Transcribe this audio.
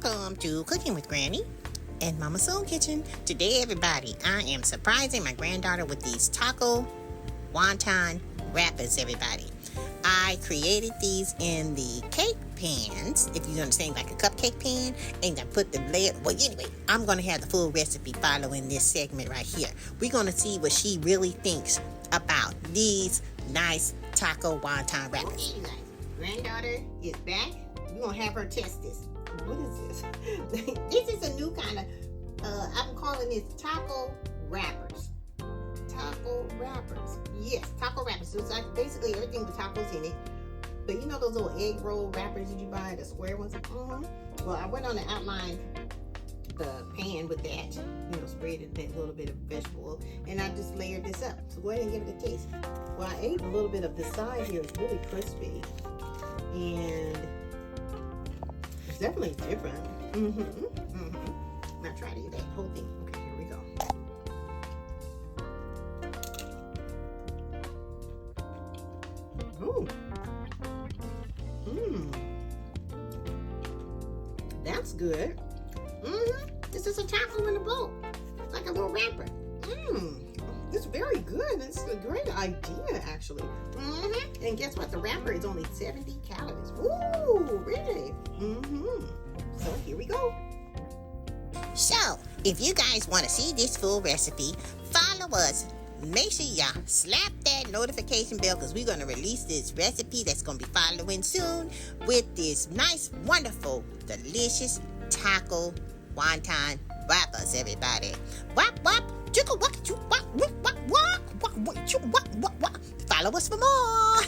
Welcome to Cooking with Granny and Mama Soul Kitchen. Today, everybody, I am surprising my granddaughter with these taco wonton wrappers, everybody. I created these in the cake pans, if you understand, like a cupcake pan, and I put the layer. Well, anyway, I'm going to have the full recipe following this segment right here. We're going to see what she really thinks about these nice taco wonton wrappers. Okay, granddaughter is back. We're going to have her test this. What is this? This is a new kind of, I'm calling this taco wrappers. Taco wrappers. Yes, taco wrappers. So it's like basically everything with tacos in it. But you know those little egg roll wrappers that you buy, the square ones? Well, I went on to outline the pan with that. You know, sprayed it with a little bit of vegetable. And I just layered this up. So go ahead and give it a taste. Well, I ate a little bit of the side here. It's really crispy. And it's definitely different. Now try to eat that whole thing. Okay, here we go. Ooh. That's good. This is a taco in a bowl. It's like a little wrapper. It's very good. It's a great idea, actually. And guess what? The wrapper is only 70 calories. Ooh, really? So here we go. So, if you guys want to see this full recipe, follow us. Make sure y'all slap that notification bell because we're going to release this recipe that's going to be following soon with this nice, wonderful, delicious taco wonton wrappers, everybody. Wop, wop, chicka, wop, wop, wop, wop, wop, wop, wop, wop, wop. Follow us for more.